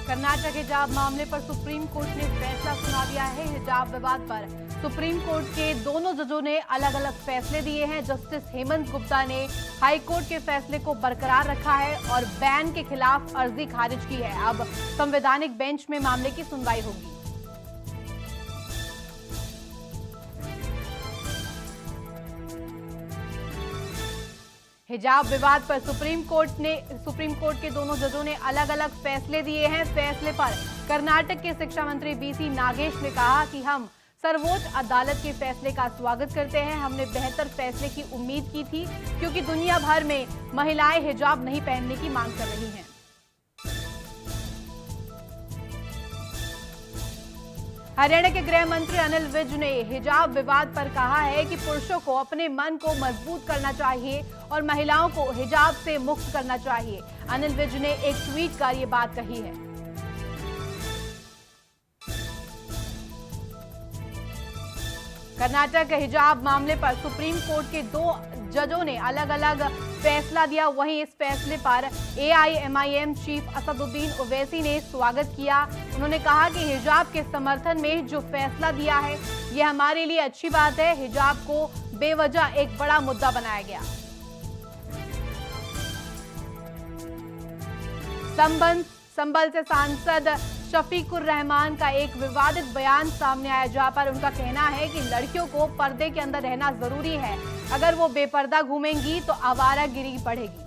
कर्नाटक हिजाब मामले पर सुप्रीम कोर्ट ने फैसला सुना दिया है। हिजाब विवाद पर सुप्रीम कोर्ट के दोनों जजों ने अलग अलग फैसले दिए हैं। जस्टिस हेमंत गुप्ता ने हाई कोर्ट के फैसले को बरकरार रखा है और बैन के खिलाफ अर्जी खारिज की है। अब संवैधानिक बेंच में मामले की सुनवाई होगी। हिजाब विवाद पर सुप्रीम कोर्ट के दोनों जजों ने अलग अलग फैसले दिए हैं। फैसले पर कर्नाटक के शिक्षा मंत्री बीसी नागेश ने कहा कि हम सर्वोच्च अदालत के फैसले का स्वागत करते हैं। हमने बेहतर फैसले की उम्मीद की थी क्योंकि दुनिया भर में महिलाएं हिजाब नहीं पहनने की मांग कर रही हैं। हरियाणा के गृह मंत्री अनिल विज ने हिजाब विवाद पर कहा है कि पुरुषों को अपने मन को मजबूत करना चाहिए और महिलाओं को हिजाब से मुक्त करना चाहिए। अनिल विज ने एक ट्वीट कर ये बात कही है। कर्नाटक हिजाब मामले पर सुप्रीम कोर्ट के दो जजों ने अलग अलग फैसला दिया। वहीं इस फैसले पर AIMIM चीफ असदुद्दीन ओवैसी ने स्वागत किया। उन्होंने कहा कि हिजाब के समर्थन में जो फैसला दिया है यह हमारे लिए अच्छी बात है। हिजाब को बेवजह एक बड़ा मुद्दा बनाया गया। संभल से सांसद शफीकुर रहमान का एक विवादित बयान सामने आया, जहां पर उनका कहना है कि लड़कियों को पर्दे के अंदर रहना जरूरी है। अगर वो बेपर्दा घूमेंगी तो आवारागिरी बढ़ेगी।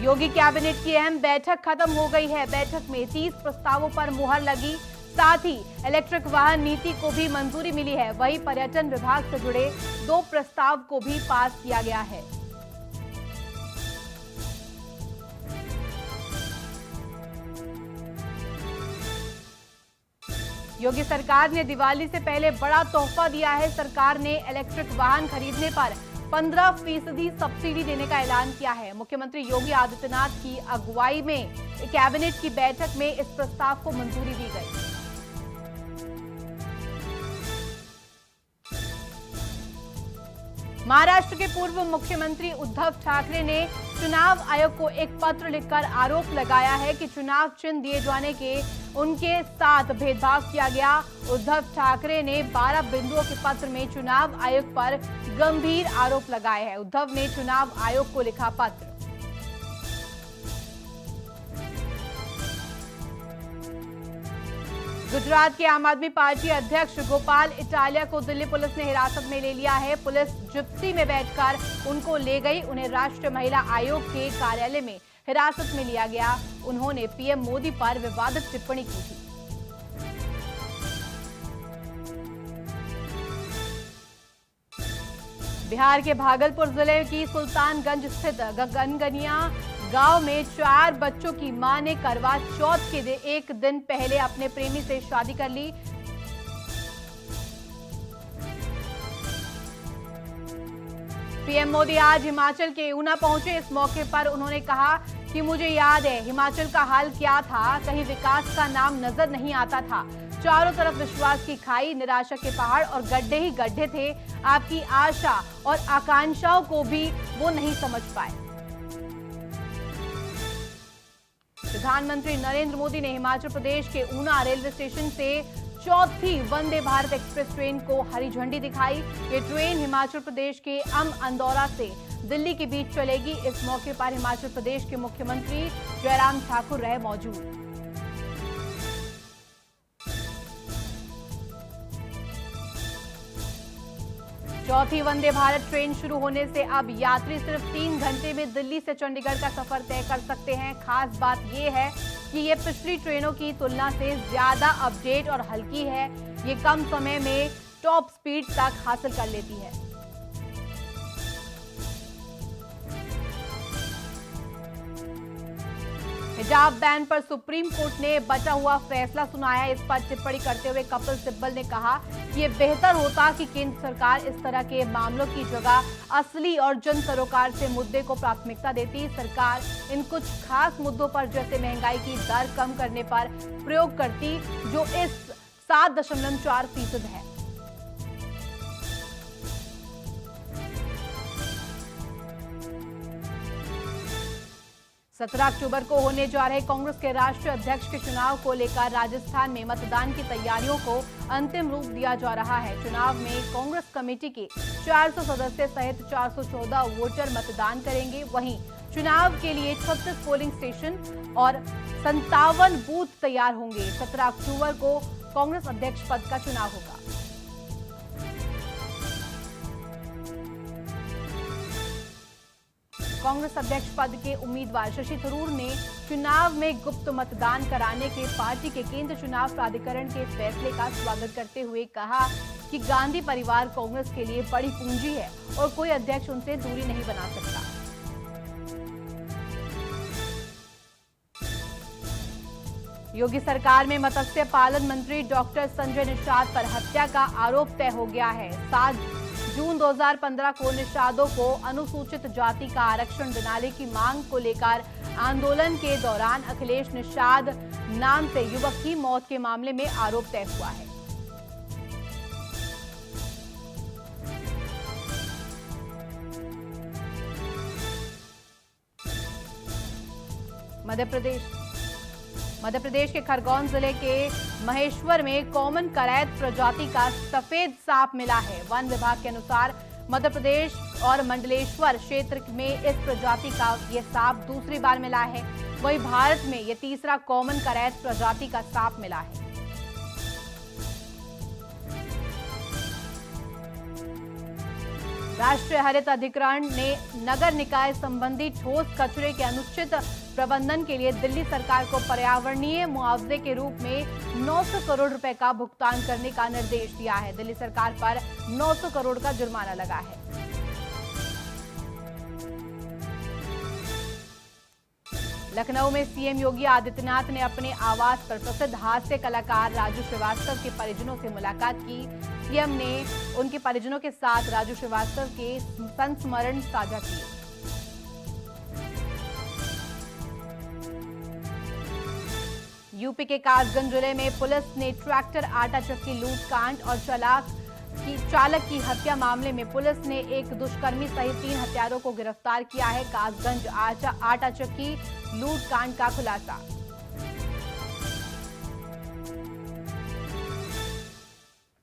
योगी कैबिनेट की अहम बैठक खत्म हो गई है। बैठक में 30 प्रस्तावों पर मुहर लगी। साथ ही इलेक्ट्रिक वाहन नीति को भी मंजूरी मिली है। वहीं पर्यटन विभाग से जुड़े 2 प्रस्ताव को भी पास किया गया है। योगी सरकार ने दिवाली से पहले बड़ा तोहफा दिया है। सरकार ने इलेक्ट्रिक वाहन खरीदने पर 15% सब्सिडी देने का ऐलान किया है। मुख्यमंत्री योगी आदित्यनाथ की अगुवाई में कैबिनेट की बैठक में इस प्रस्ताव को मंजूरी दी गई। महाराष्ट्र के पूर्व मुख्यमंत्री उद्धव ठाकरे ने चुनाव आयोग को एक पत्र लिखकर आरोप लगाया है कि चुनाव चिन्ह दिए जाने के उनके साथ भेदभाव किया गया। उद्धव ठाकरे ने 12 बिंदुओं के पत्र में चुनाव आयोग पर गंभीर आरोप लगाए हैं। उद्धव ने चुनाव आयोग को लिखा पत्र। गुजरात के आम आदमी पार्टी अध्यक्ष गोपाल इटालिया को दिल्ली पुलिस ने हिरासत में ले लिया है। पुलिस जिप्सी में बैठकर उनको ले गई। उन्हें राष्ट्रीय महिला आयोग के कार्यालय में हिरासत में लिया गया। उन्होंने पीएम मोदी पर विवादित टिप्पणी की थी। बिहार के भागलपुर जिले की सुल्तानगंज स्थित गगनगनिया गांव में 4 बच्चों की मां ने करवा चौथ के एक दिन पहले अपने प्रेमी से शादी कर ली। पीएम मोदी आज हिमाचल के ऊना पहुंचे। इस मौके पर उन्होंने कहा कि मुझे याद है हिमाचल का हाल क्या था। कहीं विकास का नाम नजर नहीं आता था। चारों तरफ विश्वास की खाई, निराशा के पहाड़ और गड्ढे ही गड्ढे थे। आपकी आशा और आकांक्षाओं को भी वो नहीं समझ पाए। प्रधानमंत्री नरेंद्र मोदी ने हिमाचल प्रदेश के ऊना रेलवे स्टेशन से चौथी वंदे भारत एक्सप्रेस ट्रेन को हरी झंडी दिखाई। ये ट्रेन हिमाचल प्रदेश के अंदौरा से दिल्ली के बीच चलेगी। इस मौके पर हिमाचल प्रदेश के मुख्यमंत्री जयराम ठाकुर रहे मौजूद। चौथी वंदे भारत ट्रेन शुरू होने से अब यात्री सिर्फ 3 घंटे में दिल्ली से चंडीगढ़ का सफर तय कर सकते हैं। खास बात यह है कि ये पिछली ट्रेनों की तुलना से ज्यादा अपडेट और हल्की है। ये कम समय में टॉप स्पीड तक हासिल कर लेती है। हिजाब बैन पर सुप्रीम कोर्ट ने बचा हुआ फैसला सुनाया। इस पर टिप्पणी करते हुए कपिल सिब्बल ने कहा कि ये बेहतर होता कि केंद्र सरकार इस तरह के मामलों की जगह असली और जन सरोकार से मुद्दे को प्राथमिकता देती। सरकार इन कुछ खास मुद्दों पर जैसे महंगाई की दर कम करने पर प्रयोग करती, जो इस 7.4% है। 17 अक्टूबर को होने जा रहे कांग्रेस के राष्ट्रीय अध्यक्ष के चुनाव को लेकर राजस्थान में मतदान की तैयारियों को अंतिम रूप दिया जा रहा है। चुनाव में कांग्रेस कमेटी के 400 सदस्य सहित 414 वोटर मतदान करेंगे। वहीं चुनाव के लिए 36 पोलिंग स्टेशन और 57 बूथ तैयार होंगे। 17 अक्टूबर को कांग्रेस अध्यक्ष पद का चुनाव होगा। कांग्रेस अध्यक्ष पद के उम्मीदवार शशि थरूर ने चुनाव में गुप्त मतदान कराने के पार्टी के केंद्र चुनाव प्राधिकरण के फैसले का स्वागत करते हुए कहा कि गांधी परिवार कांग्रेस के लिए बड़ी पूंजी है और कोई अध्यक्ष उनसे दूरी नहीं बना सकता। योगी सरकार में मत्स्य पालन मंत्री डॉक्टर संजय निषाद पर हत्या का आरोप तय हो गया है। 7 जून 2015 को निषादों को अनुसूचित जाति का आरक्षण दिलाने की मांग को लेकर आंदोलन के दौरान अखिलेश निषाद नाम से युवक की मौत के मामले में आरोप तय हुआ है। मध्य प्रदेश के खरगोन जिले के महेश्वर में कॉमन करैत प्रजाति का सफेद सांप मिला है। वन विभाग के अनुसार मध्य प्रदेश और मंडलेश्वर क्षेत्र में इस प्रजाति का यह सांप दूसरी बार मिला है। वहीं भारत में यह तीसरा कॉमन करैत प्रजाति का सांप मिला है। राष्ट्रीय हरित अधिकरण ने नगर निकाय संबंधी ठोस कचरे के अनुचित प्रबंधन के लिए दिल्ली सरकार को पर्यावरणीय मुआवजे के रूप में 900 करोड़ रुपए का भुगतान करने का निर्देश दिया है। दिल्ली सरकार पर 900 करोड़ का जुर्माना लगा है। लखनऊ में सीएम योगी आदित्यनाथ ने अपने आवास पर प्रसिद्ध हास्य कलाकार राजू श्रीवास्तव के परिजनों से मुलाकात की। सीएम ने उनके परिजनों के साथ राजू श्रीवास्तव के संस्मरण साझा किए। यूपी के कासगंज जिले में पुलिस ने ट्रैक्टर आटा चक्की लूटकांड और चालक की हत्या मामले में पुलिस ने एक दुष्कर्मी सहित 3 हत्यारों को गिरफ्तार किया है। कासगंज आटा चक्की लूटकांड का खुलासा।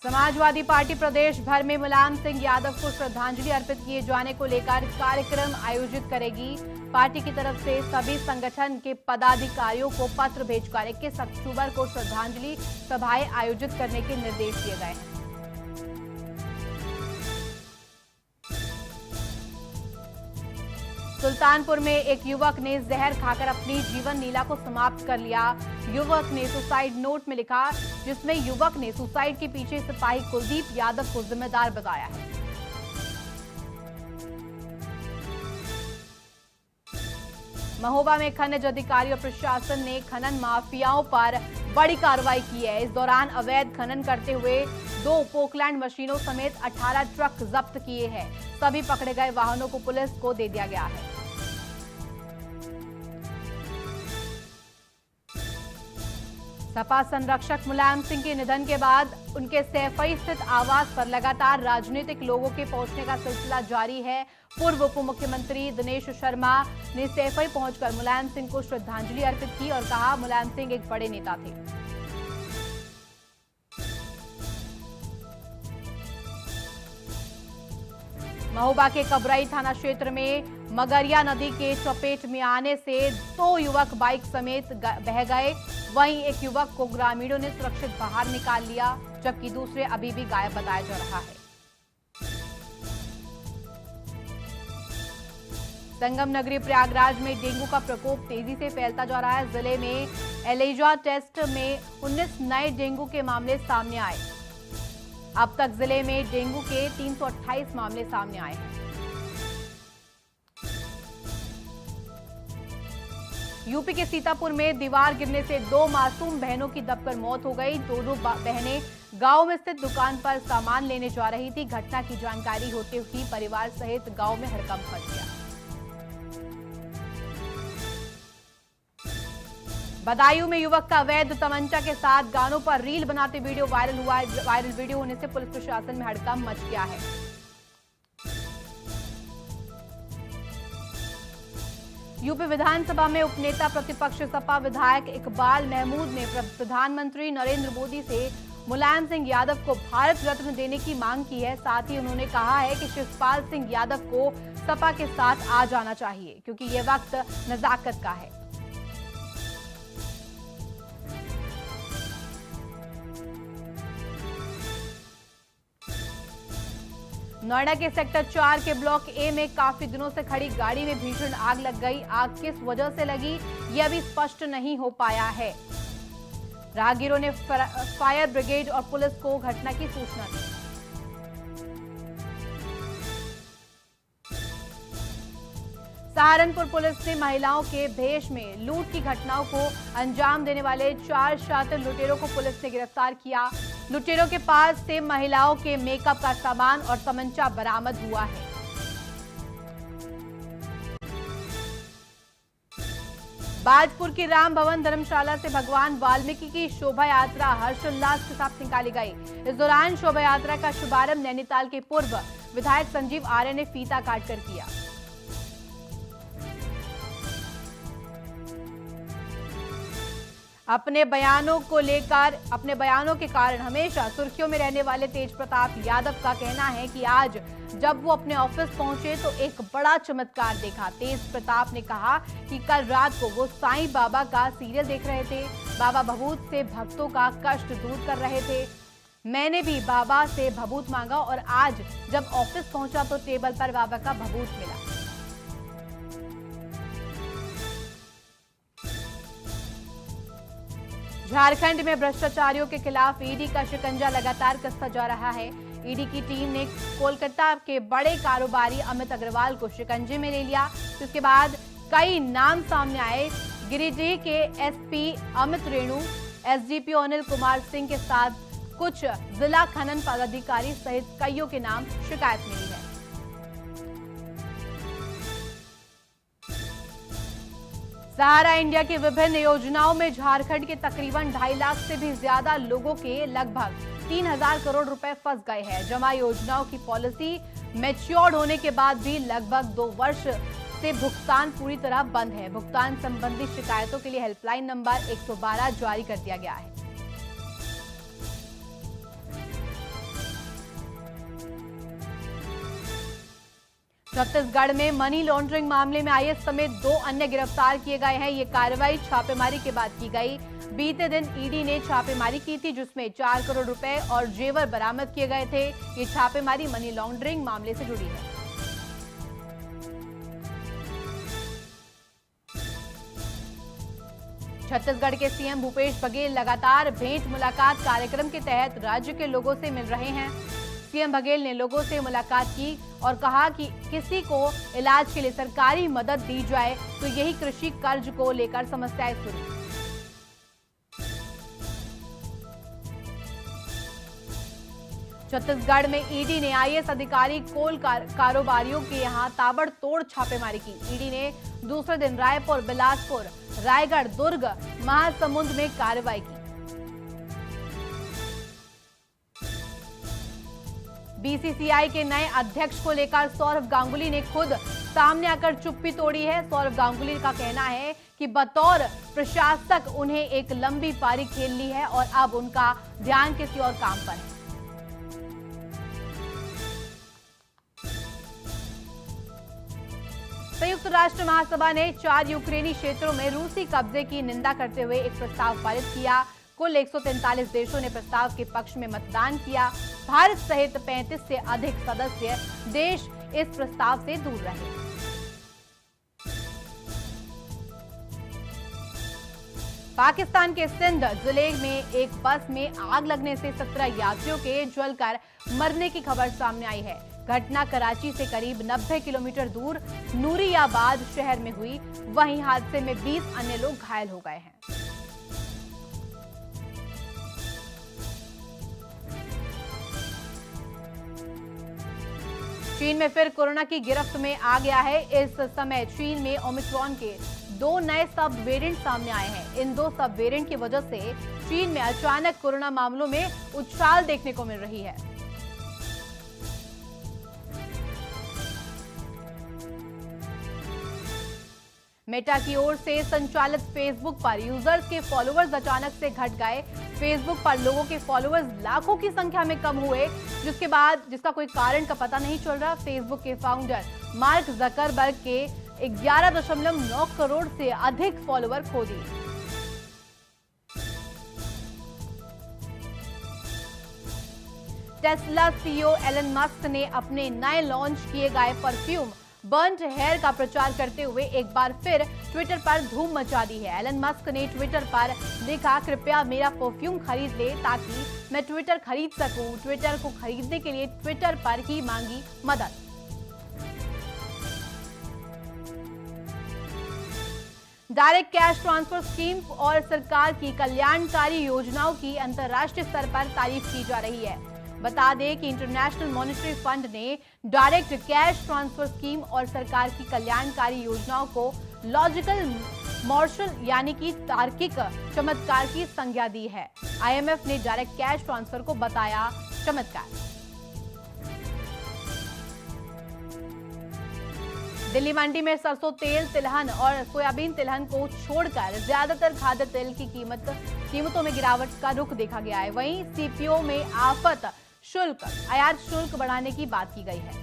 समाजवादी पार्टी प्रदेश भर में मुलायम सिंह यादव को श्रद्धांजलि अर्पित किए जाने को लेकर कार्यक्रम आयोजित करेगी। पार्टी की तरफ से सभी संगठन के पदाधिकारियों को पत्र भेजकर 21 अक्टूबर को श्रद्धांजलि सभाएं आयोजित करने के निर्देश दिए गए हैं। सुल्तानपुर में एक युवक ने जहर खाकर अपनी जीवन लीला को समाप्त कर लिया। युवक ने सुसाइड नोट में लिखा, जिसमें युवक ने सुसाइड के पीछे सिपाही कुलदीप यादव को जिम्मेदार बताया है। महोबा में खनिज अधिकारी और प्रशासन ने खनन माफियाओं पर बड़ी कार्रवाई की है। इस दौरान अवैध खनन करते हुए 2 पोकलैंड मशीनों समेत 18 ट्रक जब्त किए हैं। सभी पकड़े गए वाहनों को पुलिस को दे दिया गया है। सपा संरक्षक मुलायम सिंह के निधन के बाद उनके सैफई स्थित आवास पर लगातार राजनीतिक लोगों के पहुंचने का सिलसिला जारी है। पूर्व उप मुख्यमंत्री दिनेश शर्मा ने सैफई पहुंचकर मुलायम सिंह को श्रद्धांजलि अर्पित की और कहा, मुलायम सिंह एक बड़े नेता थे। महोबा के कबराई थाना क्षेत्र में मगरिया नदी के चपेट में आने से 2 युवक बाइक समेत बह गए। वहीं एक युवक को ग्रामीणों ने सुरक्षित बाहर निकाल लिया, जबकि दूसरे अभी भी गायब बताया जा रहा है। संगम नगरी प्रयागराज में डेंगू का प्रकोप तेजी से फैलता जा रहा है। जिले में एलिजा टेस्ट में 19 नए डेंगू के मामले सामने आए। अब तक जिले में डेंगू के 328 मामले सामने आए हैं। यूपी के सीतापुर में दीवार गिरने से 2 मासूम बहनों की दबकर मौत हो गई। दोनों बहनें गांव में स्थित दुकान पर सामान लेने जा रही थी। घटना की जानकारी होते ही परिवार सहित गांव में हड़कंप मच गया। बदायूं में युवक का अवैध तमंचा के साथ गानों पर रील बनाते वीडियो वायरल हुआ। वायरल वीडियो होने से पुलिस प्रशासन में हड़कंप मच गया है। यूपी विधानसभा में उपनेता प्रतिपक्ष सपा विधायक इकबाल महमूद ने प्रधानमंत्री नरेंद्र मोदी से मुलायम सिंह यादव को भारत रत्न देने की मांग की है। साथ ही उन्होंने कहा है कि शिवपाल सिंह यादव को सपा के साथ आ जाना चाहिए क्योंकि ये वक्त नजाकत का है। नोएडा के सेक्टर 4 के ब्लॉक ए में काफी दिनों से खड़ी गाड़ी में भीषण आग लग गई। आग किस वजह से लगी यह अभी स्पष्ट नहीं हो पाया है। राहगीरों ने फायर ब्रिगेड और पुलिस को घटना की सूचना दी। सहारनपुर पुलिस ने महिलाओं के भेष में लूट की घटनाओं को अंजाम देने वाले 4 शातिर लुटेरों को पुलिस ने गिरफ्तार किया। लुटेरों के पास से महिलाओं के मेकअप का सामान और तमंचा बरामद हुआ है। बाजपुर की राम भवन धर्मशाला से भगवान वाल्मीकि की शोभा यात्रा हर्षोल्लास के साथ निकाली गई। इस दौरान शोभा यात्रा का शुभारंभ नैनीताल के पूर्व विधायक संजीव आर्य ने फीता काटकर किया। अपने बयानों के कारण हमेशा सुर्खियों में रहने वाले तेज प्रताप यादव का कहना है कि आज जब वो अपने ऑफिस पहुंचे तो एक बड़ा चमत्कार देखा। तेज प्रताप ने कहा कि कल रात को वो साईं बाबा का सीरियल देख रहे थे। बाबा भभूत से भक्तों का कष्ट दूर कर रहे थे। मैंने भी बाबा से भभूत मांगा और आज जब ऑफिस पहुंचा तो टेबल पर बाबा का भभूत मिला। झारखंड में भ्रष्टाचारियों के खिलाफ ईडी का शिकंजा लगातार कसता जा रहा है। ईडी की टीम ने कोलकाता के बड़े कारोबारी अमित अग्रवाल को शिकंजे में ले लिया। जिसके बाद कई नाम सामने आए। गिरिडीह के एसपी अमित रेणु, एसडीपी अनिल कुमार सिंह के साथ कुछ जिला खनन पदाधिकारी सहित कईयों के नाम शिकायत मिली है। सहारा इंडिया की विभिन्न योजनाओं में झारखंड के तकरीबन 2.5 लाख से भी ज्यादा लोगों के लगभग 3,000 करोड़ रुपए फंस गए हैं। जमा योजनाओं की पॉलिसी मैच्योर्ड होने के बाद भी लगभग 2 वर्ष से भुगतान पूरी तरह बंद है। भुगतान संबंधी शिकायतों के लिए हेल्पलाइन नंबर 112 जारी कर दिया गया है। छत्तीसगढ़ में मनी लॉन्ड्रिंग मामले में आईएएस समेत 2 अन्य गिरफ्तार किए गए हैं। ये कार्रवाई छापेमारी के बाद की गई। बीते दिन ईडी ने छापेमारी की थी जिसमें 4 करोड़ रुपए और जेवर बरामद किए गए थे। ये छापेमारी मनी लॉन्ड्रिंग मामले से जुड़ी है। छत्तीसगढ़ के सीएम भूपेश बघेल लगातार भेंट मुलाकात कार्यक्रम के तहत राज्य के लोगों से मिल रहे हैं। सीएम बघेल ने लोगों से मुलाकात की और कहा कि किसी को इलाज के लिए सरकारी मदद दी जाए तो यही कृषि कर्ज को लेकर समस्याएं सुनी। छत्तीसगढ़ में ईडी ने आईएएस अधिकारी कोल कारोबारियों के यहां ताबड़तोड़ छापेमारी की। ईडी ने दूसरे दिन रायपुर, बिलासपुर, रायगढ़, दुर्ग, महासमुंद में कार्रवाई की। बीसीसीआई के नए अध्यक्ष को लेकर सौरव गांगुली ने खुद सामने आकर चुप्पी तोड़ी है। सौरव गांगुली का कहना है कि बतौर प्रशासक उन्हें एक लंबी पारी खेलनी है और अब उनका ध्यान किसी और काम पर है। संयुक्त राष्ट्र महासभा ने 4 यूक्रेनी क्षेत्रों में रूसी कब्जे की निंदा करते हुए एक प्रस्ताव पारित किया। कुल 143 देशों ने प्रस्ताव के पक्ष में मतदान किया। भारत सहित 35 से अधिक सदस्य देश इस प्रस्ताव से दूर रहे। पाकिस्तान के सिंध जिले में एक बस में आग लगने से 17 यात्रियों के जलकर मरने की खबर सामने आई है। घटना कराची से करीब 90 किलोमीटर दूर नूरियाबाद शहर में हुई। वहीं हादसे में 20 अन्य लोग घायल हो गए हैं। चीन में फिर कोरोना की गिरफ्त में आ गया है। इस समय चीन में ओमिक्रॉन के 2 नए सब वेरिएंट सामने आए हैं। इन 2 सब वेरिएंट की वजह से चीन में अचानक कोरोना मामलों में उछाल देखने को मिल रही है। मेटा की ओर से संचालित फेसबुक पर यूजर्स के फॉलोअर्स अचानक से घट गए। फेसबुक पर लोगों के फॉलोअर्स लाखों की संख्या में कम हुए, जिसका कोई कारण का पता नहीं चल रहा। फेसबुक के फाउंडर मार्क जकरबर्ग के 11.9 करोड़ से अधिक फॉलोअर खो दिए। टेस्ला सीईओ एलन मस्क ने अपने नए लॉन्च किए गए परफ्यूम बर्न्ट हेयर का प्रचार करते हुए एक बार फिर ट्विटर पर धूम मचा दी है। एलन मस्क ने ट्विटर पर लिखा, कृपया मेरा परफ्यूम खरीद ले ताकि मैं ट्विटर खरीद सकूं। ट्विटर को खरीदने के लिए ट्विटर पर ही मांगी मदद। डायरेक्ट कैश ट्रांसफर स्कीम और सरकार की कल्याणकारी योजनाओं की अंतर्राष्ट्रीय स्तर पर तारीफ की जा रही है। बता दें कि इंटरनेशनल मॉनेटरी फंड ने डायरेक्ट कैश ट्रांसफर स्कीम और सरकार की कल्याणकारी योजनाओं को लॉजिकल मॉर्शल यानी कि तार्किक चमत्कार की संज्ञा दी है। आईएमएफ ने डायरेक्ट कैश ट्रांसफर को बताया चमत्कार। दिल्ली मंडी में सरसों तेल, तिलहन और सोयाबीन तिलहन को छोड़कर ज्यादातर खाद्य तेल की कीमतों में गिरावट का रुख देखा गया है। वहीं सीपीओ में आयात शुल्क बढ़ाने की बात की गई है।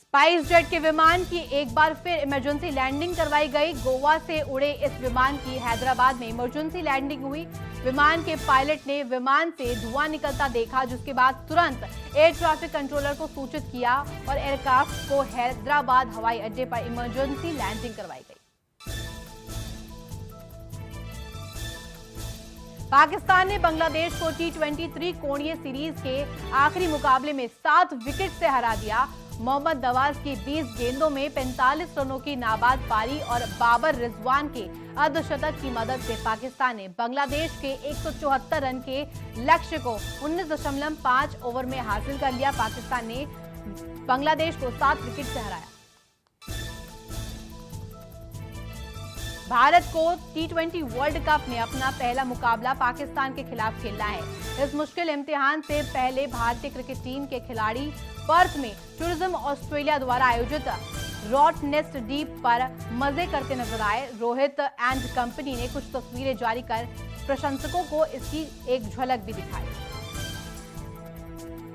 स्पाइस जेट के विमान की एक बार फिर इमरजेंसी लैंडिंग करवाई गई। गोवा से उड़े इस विमान की हैदराबाद में इमरजेंसी लैंडिंग हुई। विमान के पायलट ने विमान से धुआं निकलता देखा, जिसके बाद तुरंत एयर ट्रैफिक कंट्रोलर को सूचित किया और एयरक्राफ्ट को हैदराबाद हवाई अड्डे पर इमरजेंसी लैंडिंग करवाई गई। पाकिस्तान ने बांग्लादेश को T20 कोणीय सीरीज के आखिरी मुकाबले में 7 विकेट से हरा दिया। मोहम्मद नवाज की 20 गेंदों में 45 रनों की नाबाद पारी और बाबर रिजवान के अर्धशतक की मदद से पाकिस्तान ने बांग्लादेश के 174 रन के लक्ष्य को 19.5 ओवर में हासिल कर लिया। पाकिस्तान ने बांग्लादेश को 7 विकेट से हराया। भारत को T20 वर्ल्ड कप में अपना पहला मुकाबला पाकिस्तान के खिलाफ खेलना है। इस मुश्किल इम्तिहान से पहले भारतीय क्रिकेट टीम के खिलाड़ी पर्थ में टूरिज्म ऑस्ट्रेलिया द्वारा आयोजित रॉट नेस्ट डीप पर मजे करते नजर आए। रोहित एंड कंपनी ने कुछ तस्वीरें जारी कर प्रशंसकों को इसकी एक झलक भी दिखाई।